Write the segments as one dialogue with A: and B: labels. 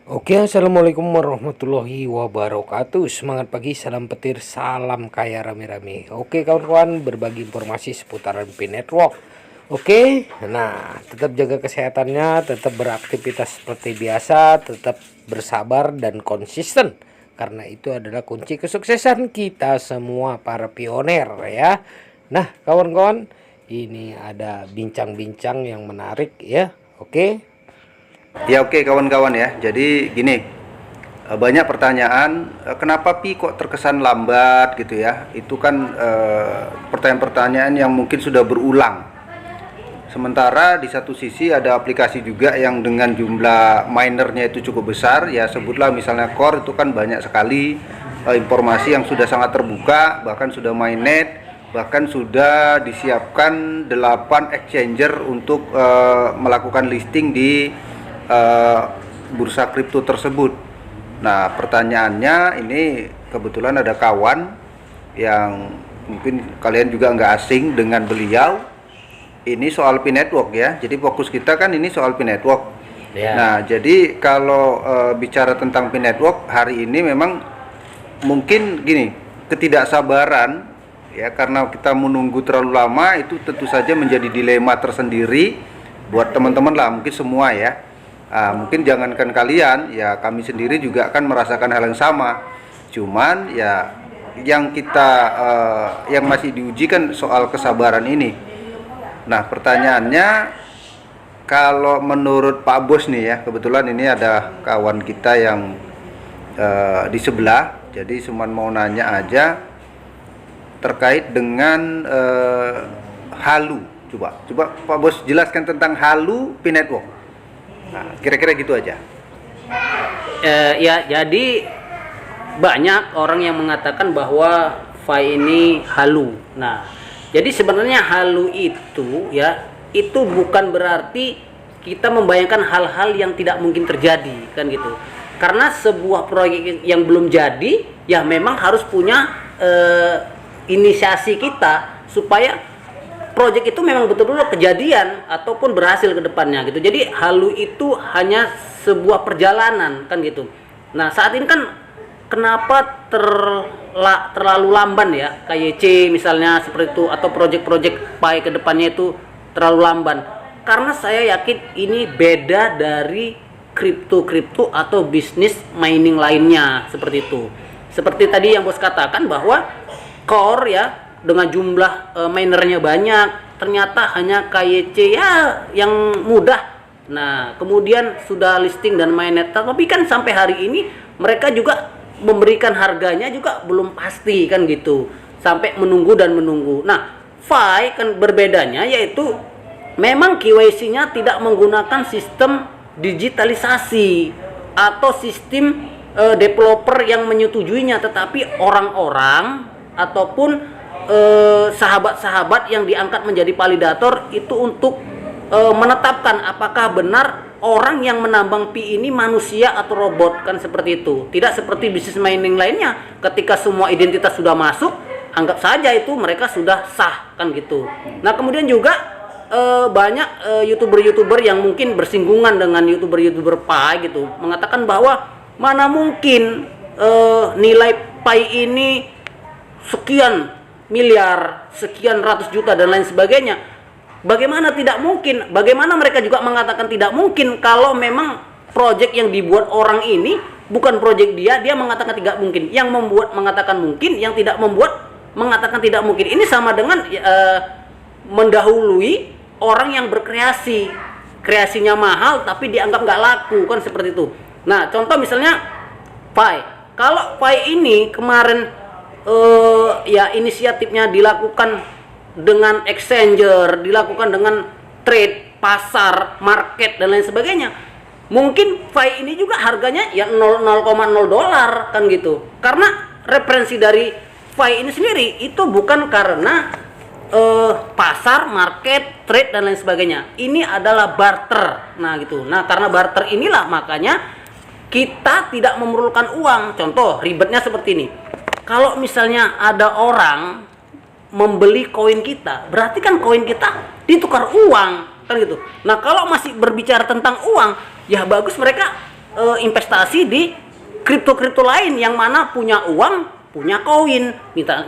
A: Oke, assalamualaikum warahmatullahi wabarakatuh. Semangat pagi, salam petir, salam kaya rame-rame. Oke, kawan-kawan, berbagi informasi seputaran P Network. Oke, nah tetap jaga kesehatannya, tetap beraktivitas seperti biasa, tetap bersabar dan konsisten. Karena itu adalah kunci kesuksesan kita semua para pioner ya. Nah, kawan-kawan, ini ada bincang-bincang yang menarik ya. Oke.
B: Ya oke kawan-kawan ya. Jadi gini, banyak pertanyaan, kenapa Pi kok terkesan lambat gitu ya. Itu kan pertanyaan-pertanyaan yang mungkin sudah berulang. Sementara di satu sisi ada aplikasi juga yang dengan jumlah minernya itu cukup besar. Ya sebutlah misalnya Core itu kan banyak sekali informasi yang sudah sangat terbuka, bahkan sudah mainnet, bahkan sudah disiapkan 8 exchanger untuk melakukan listing di bursa kripto tersebut. Nah pertanyaannya ini kebetulan ada kawan yang mungkin kalian juga nggak asing dengan beliau. Ini soal Pi Network ya. Jadi fokus kita kan ini soal Pi Network.
A: Ya.
B: Nah jadi kalau bicara tentang Pi Network hari ini memang mungkin gini, ketidaksabaran ya, karena kita menunggu terlalu lama itu tentu saja menjadi dilema tersendiri buat teman-teman lah, mungkin semua ya. Mungkin jangankan kalian, ya kami sendiri juga akan merasakan hal yang sama. Cuman ya yang kita yang masih diuji kan soal kesabaran ini. Nah pertanyaannya, kalau menurut Pak Bos nih ya, kebetulan ini ada kawan kita yang di sebelah, jadi cuman mau nanya aja terkait dengan Halu. Coba Pak Bos jelaskan tentang Halu Pi Network. Nah, kira-kira gitu aja.
C: Ya, jadi banyak orang yang mengatakan bahwa Fi ini halu. Nah, jadi sebenarnya halu itu ya, itu bukan berarti kita membayangkan hal-hal yang tidak mungkin terjadi, kan gitu. Karena sebuah proyek yang belum jadi, ya memang harus punya inisiasi kita supaya proyek itu memang betul-betul kejadian ataupun berhasil ke depannya gitu. Jadi halu itu hanya sebuah perjalanan, kan gitu. Nah, saat ini kan kenapa terlalu lamban ya, KYC misalnya seperti itu, atau proyek-proyek Pi ke depannya itu terlalu lamban. Karena saya yakin ini beda dari kripto atau bisnis mining lainnya seperti itu. Seperti tadi yang Bos katakan bahwa Core ya, dengan jumlah minernya banyak, ternyata hanya KYC ya yang mudah. Nah, kemudian sudah listing dan mainnet, tapi kan sampai hari ini mereka juga memberikan harganya juga belum pasti, kan gitu. Sampai menunggu dan menunggu. Nah, Fi kan berbedanya yaitu memang KYC-nya tidak menggunakan sistem digitalisasi atau sistem developer yang menyetujuinya, tetapi orang-orang ataupun sahabat-sahabat yang diangkat menjadi validator itu untuk menetapkan apakah benar orang yang menambang Pi ini manusia atau robot, kan seperti itu. Tidak seperti bisnis mining lainnya, ketika semua identitas sudah masuk, anggap saja itu mereka sudah sah, kan gitu. Nah, kemudian juga banyak youtuber-youtuber yang mungkin bersinggungan dengan youtuber Pi gitu, mengatakan bahwa mana mungkin nilai Pi ini sekian miliar, sekian ratus juta dan lain sebagainya. Bagaimana tidak mungkin? Bagaimana mereka juga mengatakan tidak mungkin kalau memang proyek yang dibuat orang ini bukan proyek dia mengatakan tidak mungkin. Yang membuat mengatakan mungkin, yang tidak membuat mengatakan tidak mungkin. Ini sama dengan mendahului orang yang berkreasi. Kreasinya mahal tapi dianggap nggak laku, kan seperti itu. Nah, contoh misalnya Pi. Kalau Pi ini kemarin ya inisiatifnya dilakukan dengan exchanger, dilakukan dengan trade, pasar, market dan lain sebagainya. Mungkin Fi ini juga harganya ya 0,0 dolar, kan gitu. Karena referensi dari Fi ini sendiri itu bukan karena pasar, market, trade dan lain sebagainya. Ini adalah barter. Nah, gitu. Nah, karena barter inilah makanya kita tidak memerlukan uang. Contoh ribetnya seperti ini. Kalau misalnya ada orang membeli koin kita, berarti kan koin kita ditukar uang, kan gitu. Nah, kalau masih berbicara tentang uang, ya bagus mereka investasi di kripto-kripto lain yang mana punya uang, punya koin.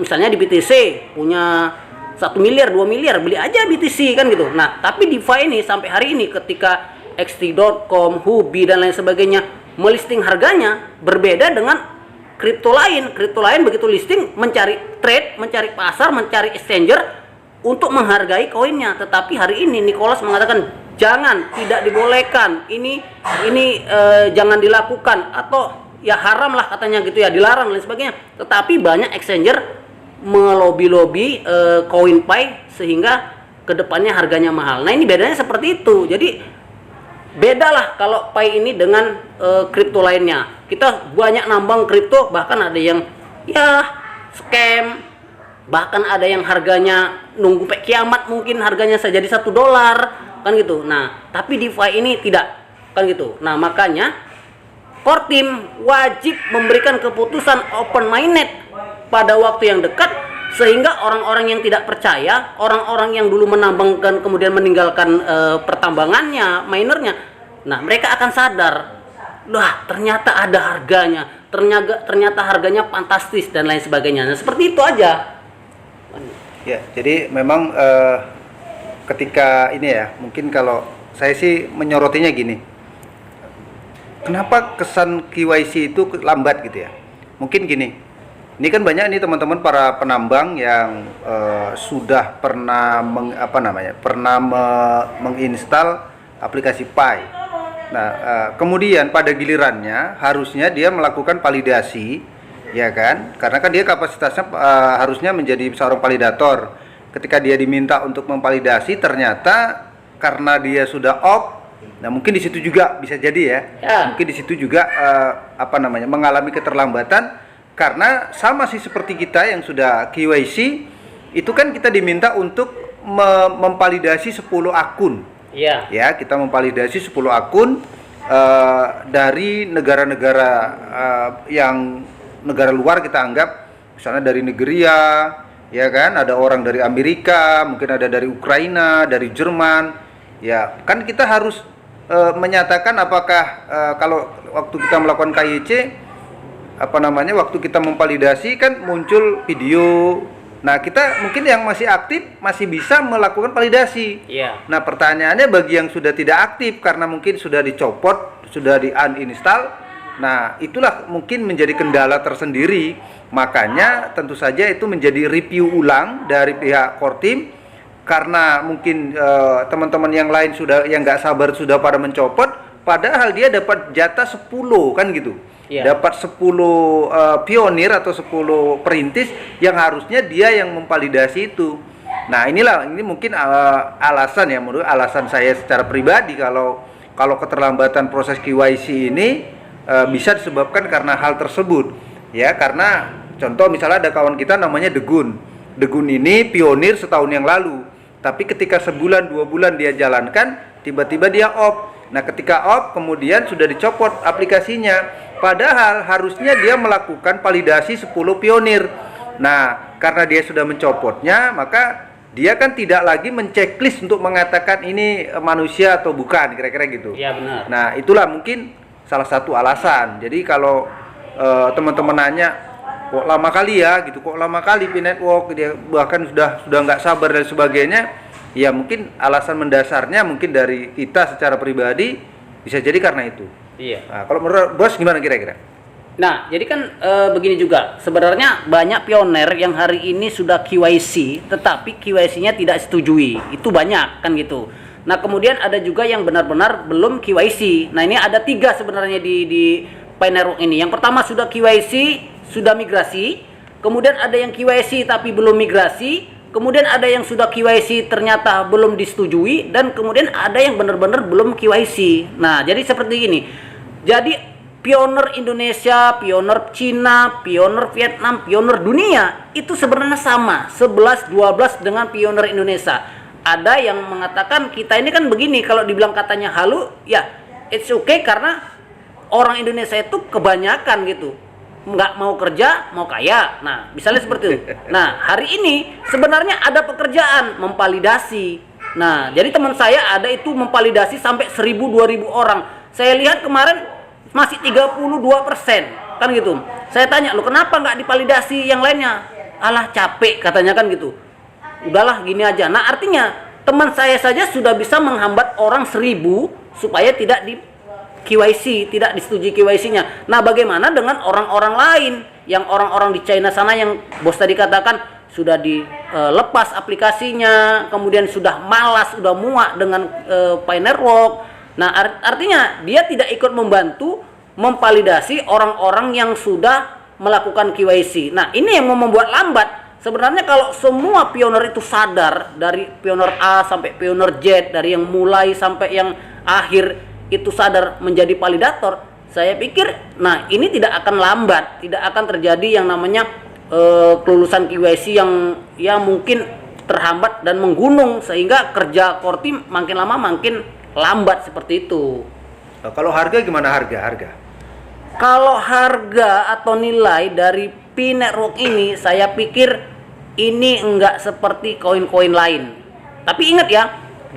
C: Misalnya di BTC punya 1 miliar, 2 miliar, beli aja BTC kan gitu. Nah, tapi DeFi ini sampai hari ini ketika xt.com, Huobi dan lain sebagainya melisting harganya berbeda dengan kripto lain. Kripto lain begitu listing mencari trade, mencari pasar, mencari exchanger untuk menghargai koinnya. Tetapi hari ini Nicholas mengatakan jangan, tidak dibolehkan. Ini jangan dilakukan atau ya haram lah katanya gitu ya, dilarang dan lain sebagainya. Tetapi banyak exchanger melobi-lobi CoinPay sehingga kedepannya harganya mahal. Nah, ini bedanya seperti itu. Jadi bedalah kalau Pi ini dengan kripto lainnya. Kita banyak nambang kripto, bahkan ada yang ya scam, bahkan ada yang harganya nunggu sampai kiamat, mungkin harganya saja jadi $1 kan gitu. Nah, tapi DeFi ini tidak kan gitu. Nah, makanya core team wajib memberikan keputusan open minded pada waktu yang dekat, sehingga orang-orang yang tidak percaya, orang-orang yang dulu menambangkan kemudian meninggalkan pertambangannya, minernya, nah mereka akan sadar, wah ternyata ada harganya, ternyata harganya fantastis dan lain sebagainya. Nah, seperti itu aja.
B: Ya, jadi memang ketika ini ya, mungkin kalau saya sih menyorotinya gini, kenapa kesan KYC itu lambat gitu ya? Mungkin gini, ini kan banyak nih teman-teman para penambang yang sudah pernah menginstal aplikasi Pi. Nah, kemudian pada gilirannya harusnya dia melakukan validasi, ya kan? Karena kan dia kapasitasnya harusnya menjadi seorang validator. Ketika dia diminta untuk memvalidasi, ternyata karena dia sudah off, nah mungkin di situ juga bisa jadi ya. Mungkin di situ juga mengalami keterlambatan. Karena sama sih seperti kita yang sudah KYC, itu kan kita diminta untuk memvalidasi 10 akun.
C: Iya.
B: Ya, kita memvalidasi 10 akun dari negara-negara yang negara luar kita anggap, misalnya dari Nigeria, ya kan, ada orang dari Amerika, mungkin ada dari Ukraina, dari Jerman. Ya, kan kita harus menyatakan apakah kalau waktu kita melakukan KYC waktu kita memvalidasi kan muncul video. Nah, kita mungkin yang masih aktif masih bisa melakukan validasi.
C: Iya.
B: Nah, pertanyaannya bagi yang sudah tidak aktif karena mungkin sudah dicopot, sudah di-uninstall. Nah, itulah mungkin menjadi kendala tersendiri. Makanya tentu saja itu menjadi review ulang dari pihak core team, karena mungkin teman-teman yang lain yang nggak sabar sudah pada mencopot, padahal dia dapat jatah 10 kan gitu. Dapat 10 pionir atau 10 perintis yang harusnya dia yang memvalidasi itu. Nah, ini mungkin alasan ya, menurut alasan saya secara pribadi, kalau keterlambatan proses KYC ini bisa disebabkan karena hal tersebut. Ya, karena contoh misalnya ada kawan kita namanya Degun. Degun ini pionir setahun yang lalu, tapi ketika sebulan 2 bulan dia jalankan, tiba-tiba dia off. Nah, ketika off kemudian sudah dicopot aplikasinya. Padahal harusnya dia melakukan validasi 10 pionir. Nah, karena dia sudah mencopotnya, maka dia kan tidak lagi menceklis untuk mengatakan ini manusia atau bukan, kira-kira gitu.
C: Iya, benar.
B: Nah, itulah mungkin salah satu alasan. Jadi kalau teman-teman nanya, kok lama kali ya gitu, kok lama kali Pi Network, dia bahkan sudah nggak sabar dan sebagainya. Ya mungkin alasan mendasarnya mungkin dari kita secara pribadi bisa jadi karena itu.
C: Iya.
B: Nah, kalau menurut bos gimana kira-kira?
C: Nah, jadi kan begini juga. Sebenarnya banyak pioner yang hari ini sudah KYC, tetapi KYC-nya tidak setujui. Itu banyak kan gitu. Nah, kemudian ada juga yang benar-benar belum KYC. Nah, ini ada 3 sebenarnya di Pi Network ini. Yang pertama sudah KYC, sudah migrasi. Kemudian ada yang KYC tapi belum migrasi. Kemudian ada yang sudah KYC ternyata belum disetujui. Dan kemudian ada yang benar-benar belum KYC. Nah, jadi seperti ini. Jadi pioner Indonesia, pioner Cina, pioner Vietnam, pioner dunia itu sebenarnya sama, 11-12 dengan pioner Indonesia. Ada yang mengatakan kita ini kan begini, kalau dibilang katanya halu, ya it's okay karena orang Indonesia itu kebanyakan gitu, nggak mau kerja, mau kaya. Nah, misalnya seperti itu. Nah, hari ini sebenarnya ada pekerjaan memvalidasi. Nah, jadi teman saya ada itu memvalidasi sampai 1.000-2.000 orang. Saya lihat kemarin masih 32%, kan gitu. Saya tanya, lo kenapa nggak divalidasi yang lainnya? Alah capek katanya, kan gitu. Udahlah gini aja. Nah artinya teman saya saja sudah bisa menghambat orang 1000 supaya tidak di KYC, tidak disetujui KYC-nya. Nah bagaimana dengan orang-orang lain, yang orang-orang di China sana yang bos tadi katakan sudah dilepas aplikasinya, kemudian sudah malas, sudah muak dengan Pi Network. Nah artinya dia tidak ikut membantu memvalidasi orang-orang yang sudah melakukan KYC. Nah ini yang membuat lambat. Sebenarnya kalau semua pioner itu sadar, dari pioner A sampai pioner Z, dari yang mulai sampai yang akhir itu sadar menjadi validator, saya pikir nah ini tidak akan lambat, tidak akan terjadi yang namanya kelulusan KYC yang ya mungkin terhambat dan menggunung, sehingga kerja core team makin lama makin lambat seperti itu.
B: Nah, kalau harga gimana, harga?
C: Kalau harga atau nilai dari Pi Network ini, saya pikir ini enggak seperti koin-koin lain. Tapi ingat ya,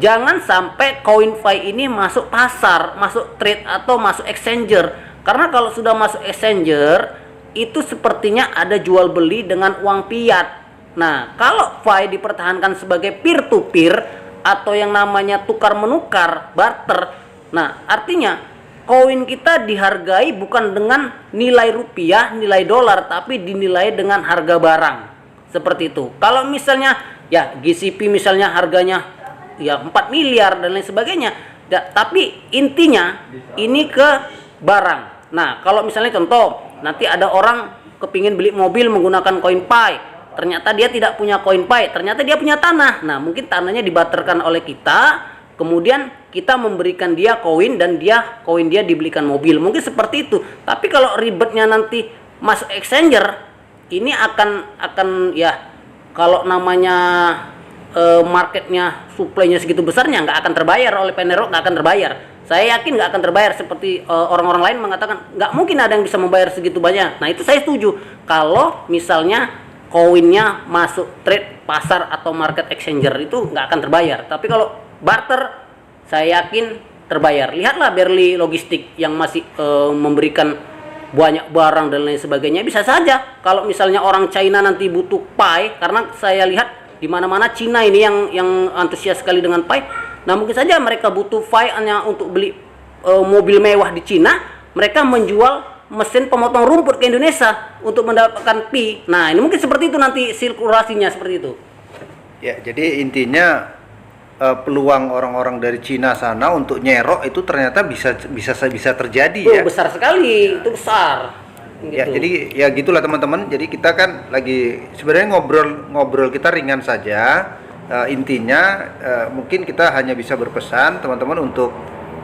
C: jangan sampai CoinFi ini masuk pasar, masuk trade atau masuk exchanger. Karena kalau sudah masuk exchanger, itu sepertinya ada jual beli dengan uang fiat. Nah, kalau Fi dipertahankan sebagai peer to peer atau yang namanya tukar menukar, barter. Nah, artinya koin kita dihargai bukan dengan nilai rupiah, nilai dolar, tapi dinilai dengan harga barang. Seperti itu. Kalau misalnya ya GCP misalnya harganya ya 4 miliar dan lain sebagainya, tapi intinya ini ke barang. Nah, kalau misalnya contoh, nanti ada orang kepingin beli mobil menggunakan koin Pi, ternyata dia tidak punya koin Pi, ternyata dia punya tanah. Nah, mungkin tanahnya dibarterkan oleh kita, kemudian kita memberikan dia koin dan koin dia dibelikan mobil. Mungkin seperti itu. Tapi kalau ribetnya nanti masuk exchanger, ini akan ya kalau namanya marketnya, supply-nya segitu besarnya, nggak akan terbayar oleh Pi Network, nggak akan terbayar. Saya yakin nggak akan terbayar, seperti orang-orang lain mengatakan nggak mungkin ada yang bisa membayar segitu banyak. Nah itu saya setuju. Kalau misalnya koinnya masuk trade pasar atau market exchanger, itu nggak akan terbayar. Tapi kalau barter, saya yakin terbayar. Lihatlah Berli Logistik yang masih memberikan banyak barang dan lain sebagainya. Bisa saja kalau misalnya orang China nanti butuh Pi, karena saya lihat di mana-mana Cina ini yang antusias sekali dengan Pi. Nah mungkin saja mereka butuh Pi hanya untuk beli mobil mewah di Cina, mereka menjual mesin pemotong rumput ke Indonesia untuk mendapatkan Pi. Nah ini mungkin seperti itu nanti sirkulasinya, seperti itu.
B: Ya, jadi intinya peluang orang-orang dari Cina sana untuk nyerok itu ternyata bisa terjadi.
C: Itu
B: ya.
C: besar sekali, itu besar. Gitu.
B: Ya, jadi ya gitulah teman-teman. Jadi kita kan lagi sebenarnya ngobrol kita ringan saja. Intinya mungkin kita hanya bisa berpesan teman-teman untuk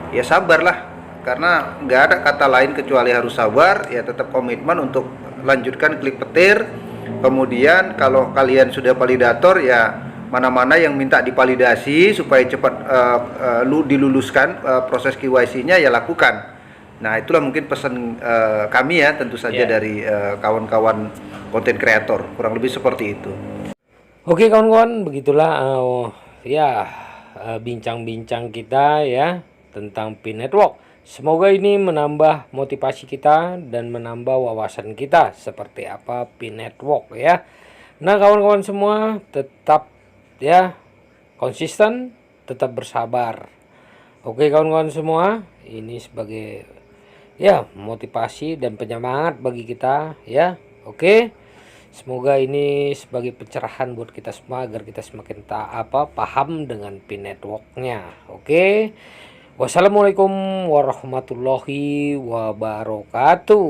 B: ya sabarlah, karena nggak ada kata lain kecuali harus sabar. Ya tetap komitmen untuk lanjutkan klik petir. Kemudian kalau kalian sudah validator, ya mana-mana yang minta divalidasi supaya cepat diluluskan proses KYC-nya, ya lakukan. Nah itulah mungkin pesan kami ya, tentu saja dari kawan-kawan konten kreator, kurang lebih seperti itu.
A: Oke kawan-kawan, begitulah bincang-bincang kita ya tentang Pi Network. Semoga ini menambah motivasi kita dan menambah wawasan kita seperti apa Pi Network ya. Nah kawan-kawan semua, tetap ya konsisten, tetap bersabar. Oke kawan-kawan semua, ini sebagai ya motivasi dan penyemangat bagi kita ya. Oke, semoga ini sebagai pencerahan buat kita semua agar kita semakin paham dengan Pi Network-nya. Oke, wassalamualaikum warahmatullahi wabarakatuh.